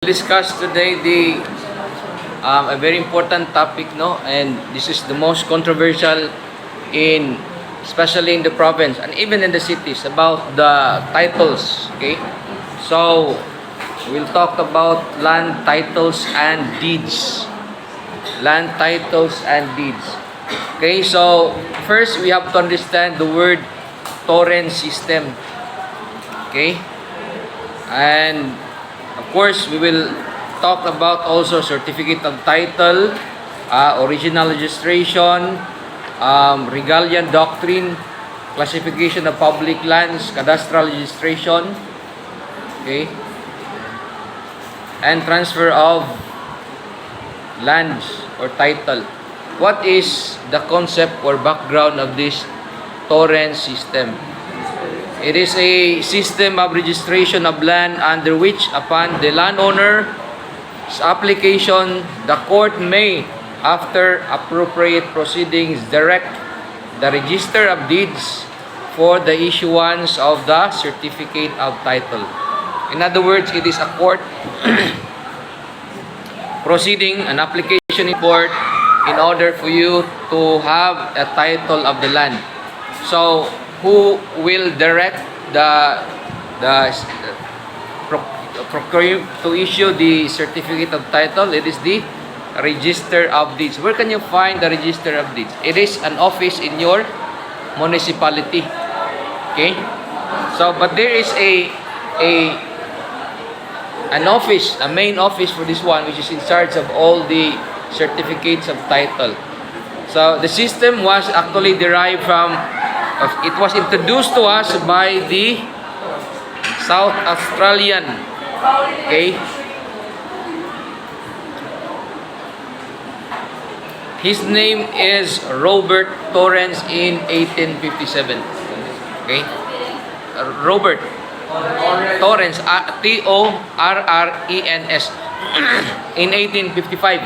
discuss today a very important topic, no, and this is the most controversial especially in the province and even in the cities, about the titles. Okay, so we'll talk about land titles and deeds. Land titles and deeds. Okay, so first we have to understand the word torrent system. Okay, and of course we will talk about also certificate of title, original registration, regalian doctrine, classification of public lands, cadastral registration, okay, and transfer of lands or title. What is the concept or background of this torrent system? It is a system of registration of land under which, upon the landowner's application, the court may, after appropriate proceedings, direct the register of deeds for the issuance of the certificate of title. In other words, it is a court proceeding, an application in court, in order for you to have a title of the land. So, who will direct the procure to issue the certificate of title? It is the register of deeds. Where can you find the register of deeds? It is an office in your municipality. Okay? So, but there is an office, a main office for this one, which is in charge of all the certificates of title. So the system was actually derived from, it was introduced to us by the South Australian, okay? His name is Robert Torrens in 1857. Okay? Robert Torrens, Torrens, in 1855.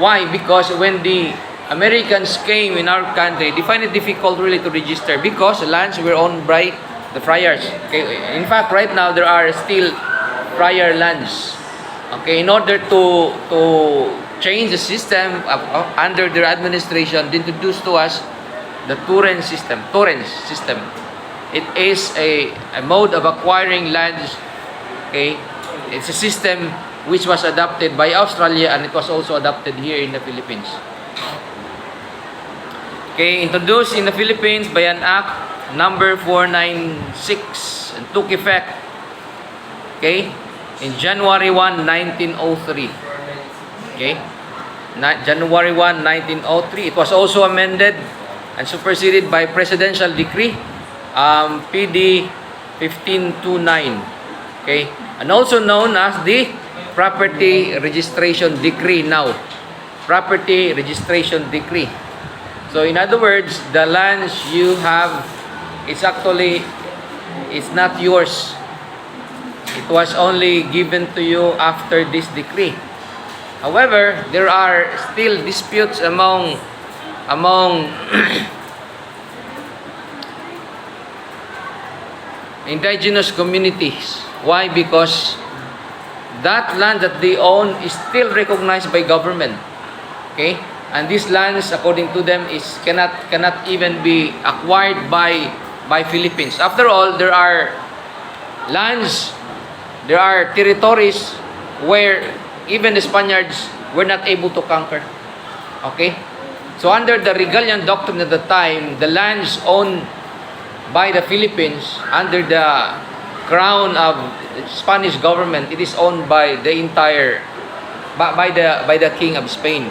Why? Because when the Americans came in our country, they find it difficult really to register because lands were owned by the friars. Okay? In fact, right now there are still friar lands. Okay, in order to change the system under their administration, they introduced to us the Torrens system. It is a mode of acquiring lands. Okay, it's a system which was adopted by Australia, and it was also adopted here in the Philippines. Okay, introduced in the Philippines by an Act number 496 and took effect, okay, in January 1, 1903. Okay, January 1, 1903. It was also amended and superseded by Presidential Decree PD 1529. Okay, and also known as the Property Registration Decree now. Property Registration Decree. So in other words, the lands you have, it's not yours. It was only given to you after this decree. However, there are still disputes among indigenous communities. Why? Because that land that they own is still recognized by government. Okay? And these lands, according to them, cannot even be acquired by Philippines. After all, there are lands, there are territories where even the Spaniards were not able to conquer. Okay? So under the regalian doctrine at the time, the lands owned by the Philippines under the crown of the Spanish government, it is owned by the entire by the King of Spain.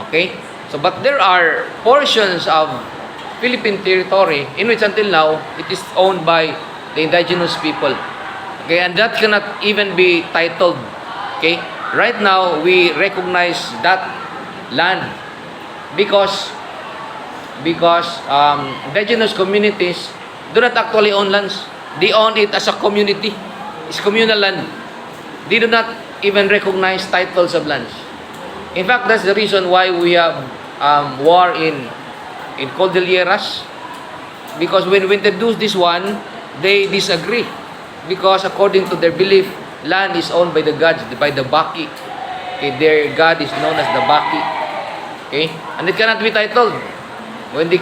Okay? So but there are portions of Philippine territory in which until now it is owned by the indigenous people. Okay, and that cannot even be titled. Okay? Right now we recognize that land because indigenous communities do not actually own lands. They own it as a community. It's communal land. They do not even recognize titles of lands. In fact, that's the reason why we have war in Cordilleras. Because when we introduce this one, they disagree. Because according to their belief, land is owned by the gods, by the Baki. Okay, their god is known as the Baki. Okay, and it cannot be titled. When the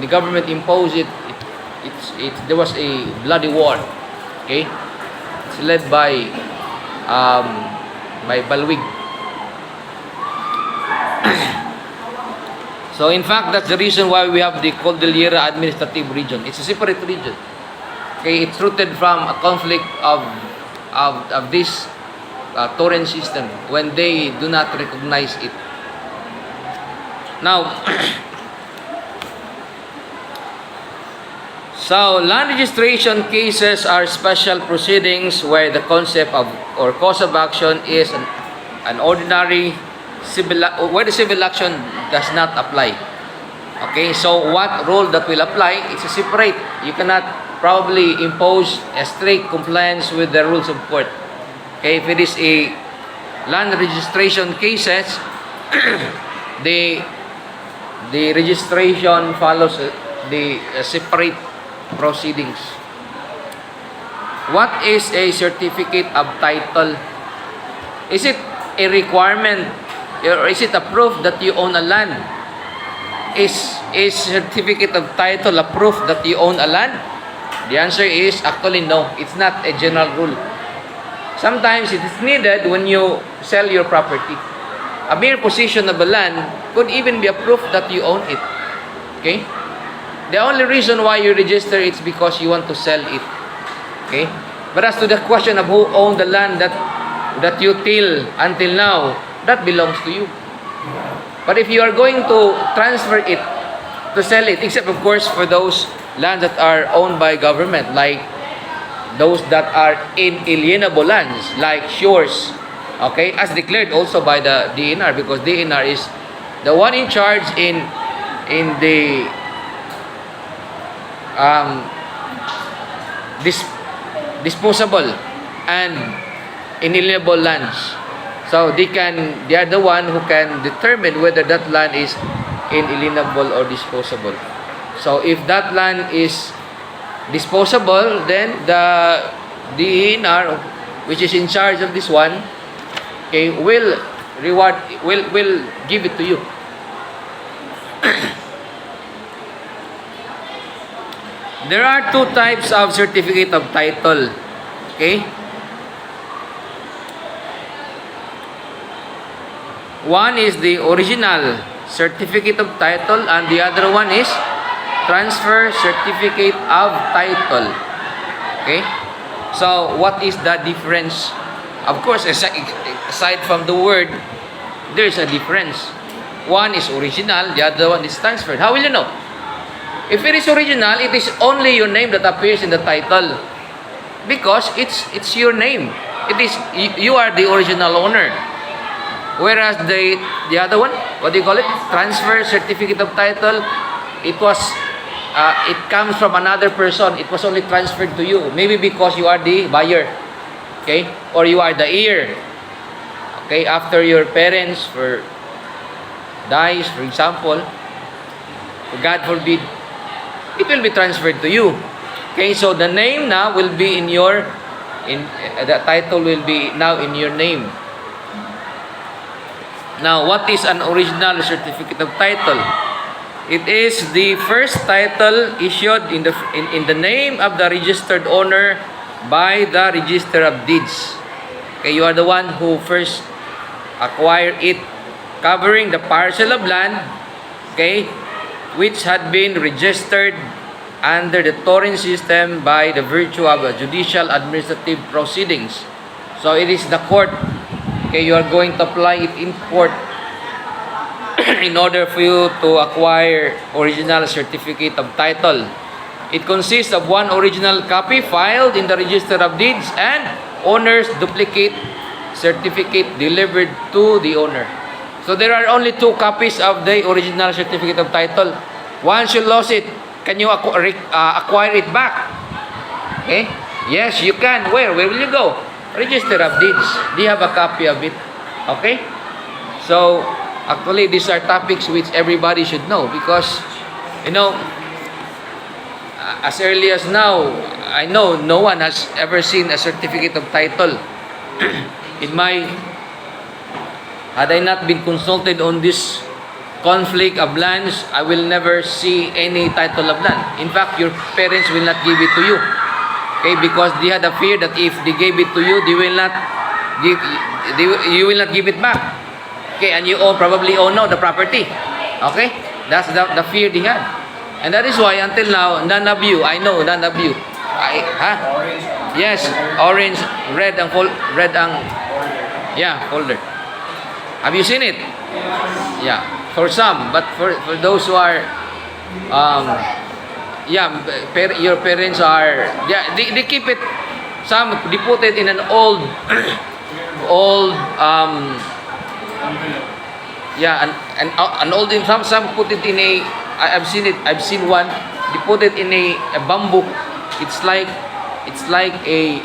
government imposed it, there was a bloody war. Okay, it's led by Balwig. So in fact, that's the reason why we have the Cordillera Administrative Region. It's a separate region. Okay, it's rooted from a conflict of this torrent system when they do not recognize it. Now, so land registration cases are special proceedings where the concept of or cause of action is an ordinary where the civil action does not apply. Okay, so what rule that will apply? It's a separate. You cannot probably impose a strict compliance with the rules of court. Okay, if it is a land registration cases, the registration follows the separate proceedings. What is a certificate of title? Is it a requirement or is it a proof that you own a land? Is a certificate of title a proof that you own a land? The answer is actually no. It's not a general rule. Sometimes it is needed when you sell your property. A mere possession of a land could even be a proof that you own it. Okay? The only reason why you register it is because you want to sell it. Okay? But as to the question of who owned the land that you till until now, that belongs to you. But if you are going to transfer it, to sell it, except of course for those lands that are owned by government, like those that are inalienable lands, like shores, okay, as declared also by the DNR, because DNR is the one in charge in the disposable and inalienable lands. So they are the one who can determine whether that land is inalienable or disposable. So if that land is disposable, then the DENR, which is in charge of this one, okay, will give it to you. There are two types of certificate of title. Okay? One is the original certificate of title and the other one is transfer certificate of title. Okay? So, what is the difference? Of course, aside from the word, there is a difference. One is original, the other one is transferred. How will you know? If it is original, it is only your name that appears in the title. Because it's your name. It is you are the original owner. Whereas the other one, what do you call it? Transfer certificate of title, it comes from another person. It was only transferred to you. Maybe because you are the buyer. Okay? Or you are the heir. Okay? After your parents dies, for example, God forbid, it will be transferred to you. Okay? So the name now will be the title will be now in your name. Now, what is an original certificate of title? It is the first title issued in the name of the registered owner by the Register of Deeds. Okay, you are the one who first acquired it, covering the parcel of land, okay, which had been registered under the torrent system by the virtue of judicial administrative proceedings. So it is the court. Okay, you are going to apply it in court in order for you to acquire original certificate of title. It consists of one original copy filed in the Register of Deeds and owner's duplicate certificate delivered to the owner. So there are only two copies of the original certificate of title. Once you lost it, can you acquire it back? Okay? Yes, you can. Where will you go? Register of Deeds. Do you have a copy of it? Okay? So, actually, these are topics which everybody should know because, as early as now, I know no one has ever seen a certificate of title. Had I not been consulted on this conflict of lands, I will never see any title of land. In fact, your parents will not give it to you. Okay, because they had a fear that if they gave it to you, you will not give it back. Okay, and you probably own now the property. Okay, that's the fear they had, and that is why until now, none of you, I know none of you, yes, orange, red folder. Have you seen it? Yeah, for some, but for those who are, your parents are, they keep it. Some they put it in an old, an old. Some put it in a. I've seen it. I've seen one. They put it in a bamboo. It's like a.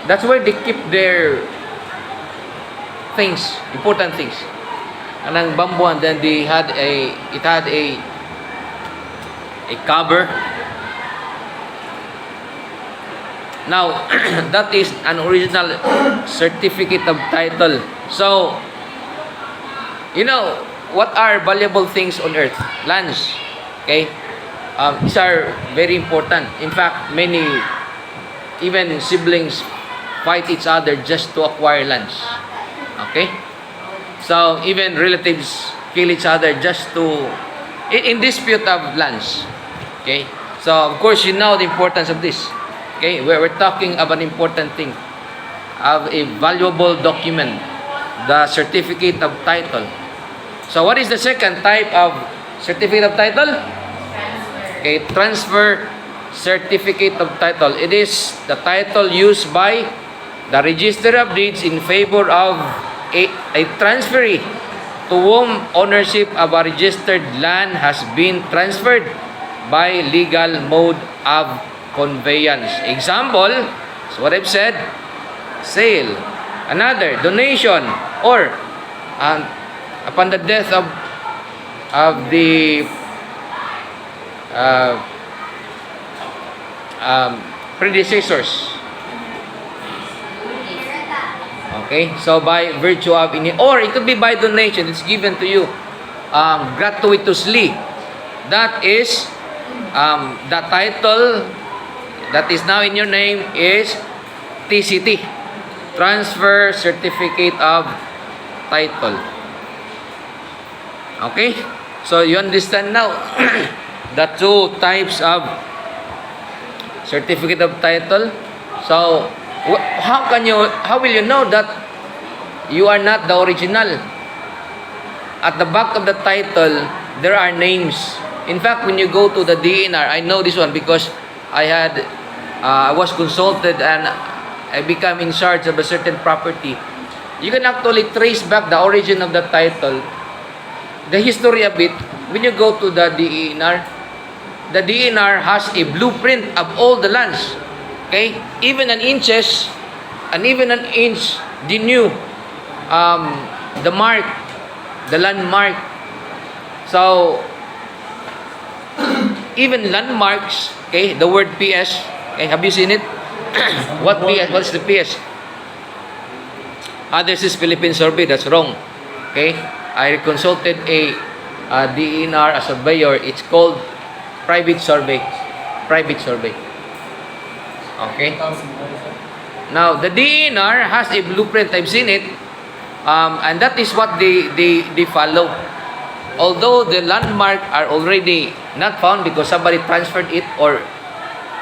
That's where they keep their things, important things. Anang bamboo, and then it had a cover. Now, that is an original certificate of title. So, you know, what are valuable things on earth? Lands. Okay? These are very important. In fact, many, even siblings, fight each other just to acquire lands. Okay? So, even relatives kill each other just to, in dispute of lands. Okay? So, of course, you know the importance of this. Okay? We're talking of an important thing, of a valuable document, the certificate of title. So, what is the second type of certificate of title? Okay, transfer certificate of title. It is the title used by the Register of Deeds in favor of a transferee to whom ownership of a registered land has been transferred by legal mode of conveyance. Example, so what I've said, sale. Another, donation, or upon the death of the predecessors. Okay, so by virtue of or it could be by donation, it's given to you gratuitously. That is the title that is now in your name is TCT, Transfer Certificate of Title. Okay, so you understand now the two types of certificate of title. So how will you know that you are not the original? At the back of the title there are names. In fact, when you go to the DNR, I know this one because I was consulted and I became in charge of a certain property. You can actually trace back the origin of the title, the history of it. When you go to the DNR has a blueprint of all the lands. Okay, even an inch, they knew the mark, the landmark. So even landmarks. Okay, the word PS. Okay, have you seen it? What PS? What's the PS? This is Philippine survey. That's wrong. Okay, I consulted a DNR, a surveyor. It's called private survey. Private survey. Okay. Now the DNR has a blueprint. I've seen it, and that is what they follow. Although the landmark are already not found because somebody transferred it or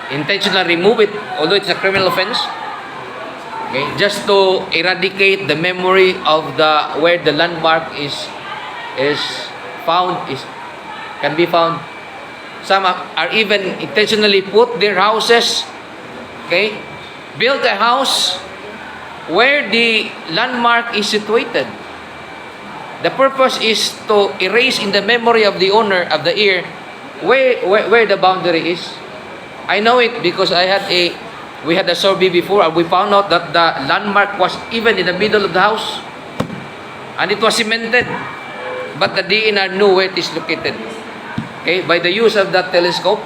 intentionally remove it, although it's a criminal offense. Okay, just to eradicate the memory of where the landmark can be found. Some are even intentionally put their houses. Okay, build a house where the landmark is situated. The purpose is to erase in the memory of the owner of the heir where the boundary is. I know it because we had a survey before and we found out that the landmark was even in the middle of the house and it was cemented, but the DNR knew where it is located. Okay, by the use of that telescope,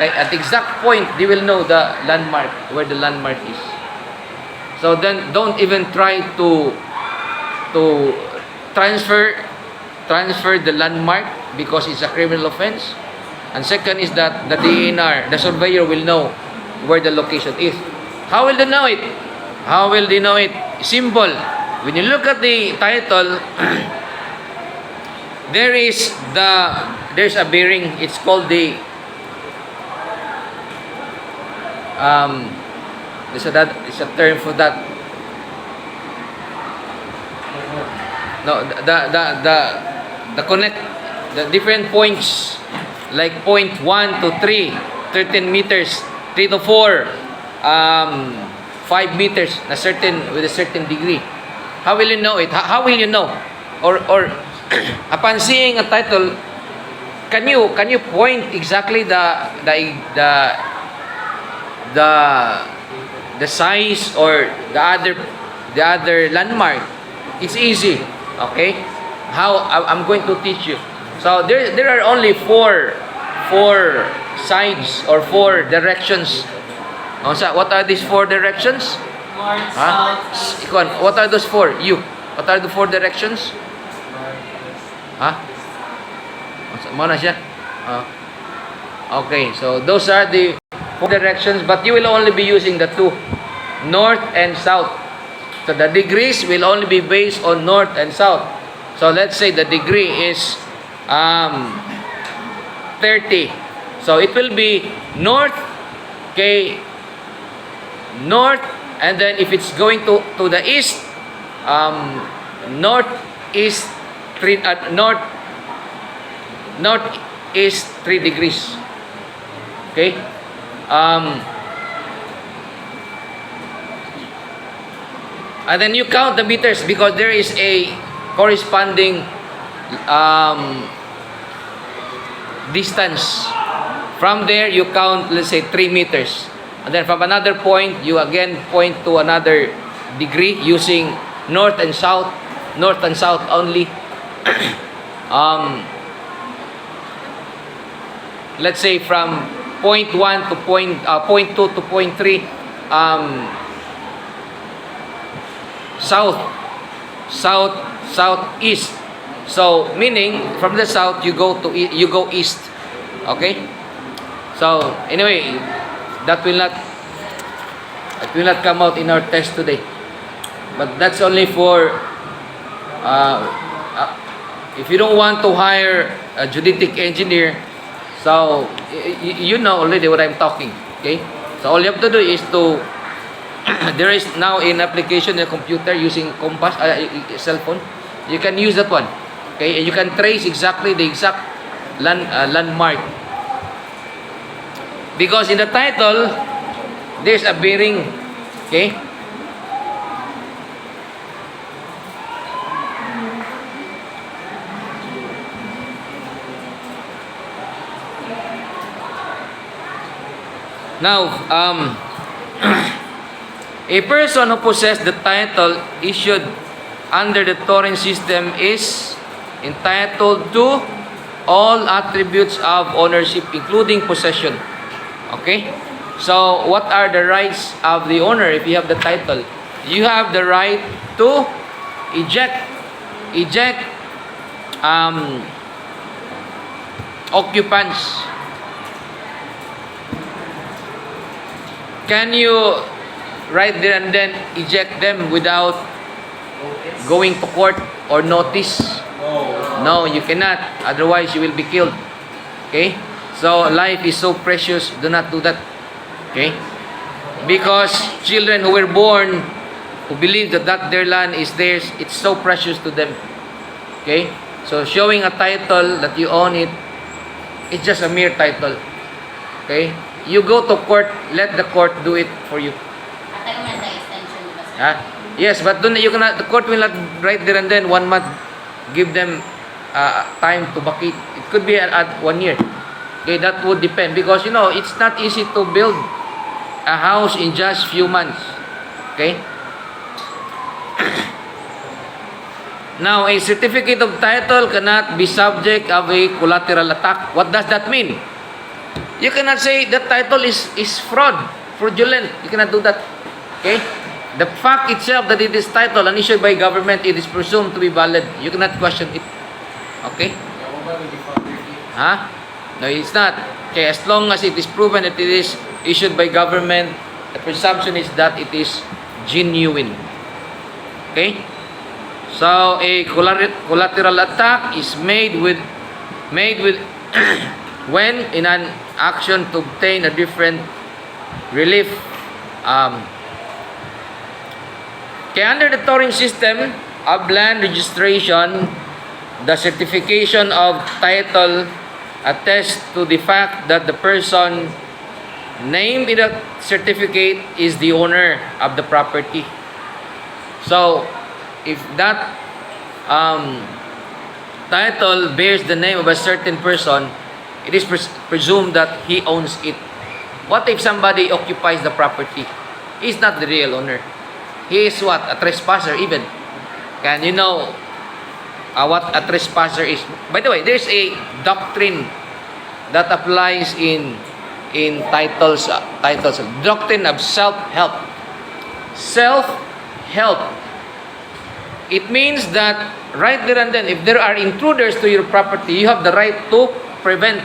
Okay? At exact point, they will know the landmark, where the landmark is. So then, don't even try to transfer the landmark because it's a criminal offense. And second is that the DNR, the surveyor, will know where the location is. How will they know it? How will they know it? Simple. When you look at the title, there's a bearing. It's called the there's a term for that. No, the connect the different points, like point 1 to 3, 13 meters, 3 to 4, 5 meters, with a certain degree. How will you know it? How will you know? Or upon seeing a title, can you point exactly the size or the other landmark? It's easy. Okay? How I'm going to teach you. So there are only four sides or 4 directions. What are these 4 directions? North, Huh? south, east. What are those 4? What are the 4 directions? Ha? Mana siya? Okay, so those are the 4 directions, but you will only be using the 2, north and south. So the degrees will only be based on north and south. So let's say the degree is 30. So it will be north, okay, north, and then if it's going to the east, northeast 3 northeast 3 degrees. Okay? And then you count the meters because there is a corresponding distance. From there, you count, let's say, 3 meters. And then from another point, you again point to another degree using north and south only. Let's say from point 1 to point 2 to point 3, southeast. So meaning from the south you go east. Okay? So anyway, that will not come out in our test today. But that's only for if you don't want to hire a geodetic engineer. So you know already what I'm talking. Okay? So all you have to do is to there is now an application in a computer using compass, cell phone. You can use that one. Okay? And you can trace exactly the exact landmark. Because in the title, there's a bearing. Okay? Now, a person who possesses the title issued under the Torrent system is entitled to all attributes of ownership, including possession. Okay? So, what are the rights of the owner if you have the title? You have the right to eject occupants. Can you right there and then eject them without going to court or notice? No, you cannot. Otherwise, you will be killed. Okay? So, life is so precious. Do not do that. Okay? Because children who were born, who believe that their land is theirs, it's so precious to them. Okay? So, showing a title that you own it, it's just a mere title. Okay? You go to court, let the court do it for you. Yes, but the court will not right there and then 1 month give them time to vacate. It could be at 1 year. Okay, that would depend because it's not easy to build a house in just few months. Okay. Now, a certificate of title cannot be subject of a collateral attack. What does that mean? You cannot say that title is fraudulent. You cannot do that. Okay? The fact itself that it is title and issued by government, it is presumed to be valid. You cannot question it. Okay? Huh? No, it's not. Okay, as long as it is proven that it is issued by government, the presumption is that it is genuine. Okay? So a collateral attack is made with when in an action to obtain a different relief. Okay, under the Turing system of land registration, the certification of title attests to the fact that the person named in the certificate is the owner of the property. So, if that title bears the name of a certain person, it is presumed that he owns it. What if somebody occupies the property? He's not the real owner. He is what? A trespasser even. Can you know what a trespasser is? By the way, there's a doctrine that applies in titles. Doctrine of self-help. Self-help. It means that right there and then, if there are intruders to your property, you have the right to prevent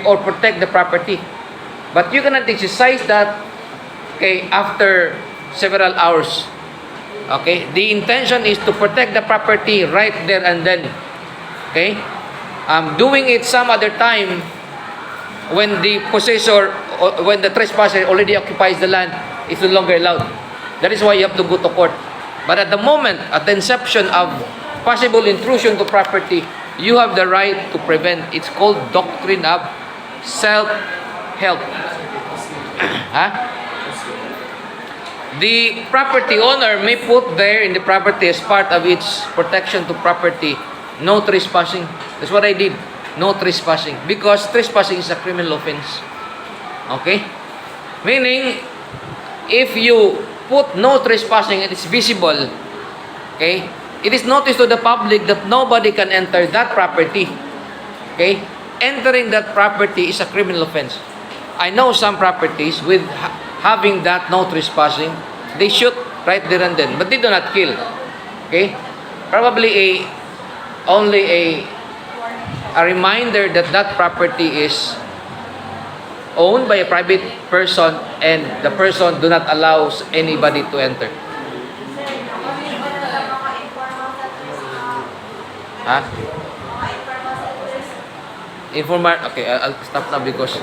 or protect the property. But you cannot exercise that after several hours. Okay? The intention is to protect the property right there and then. Okay? Doing it some other time when the possessor, when the trespasser already occupies the land, is no longer allowed. That is why you have to go to court. But at the moment, at the inception of possible intrusion to property, you have the right to prevent. It's called doctrine of self-help. Huh? The property owner may put there in the property as part of its protection to property, no trespassing. That's what I did. No trespassing. Because trespassing is a criminal offense. Okay? Meaning, if you put no trespassing and it's visible, okay, it is noticed to the public that nobody can enter that property. Okay? Entering that property is a criminal offense. I know some properties with having that no trespassing, they shoot right there and then, but they do not kill. Okay? Probably only a reminder that that property is owned by a private person and the person do not allow anybody to enter. Huh? Informal. Okay, I'll stop now because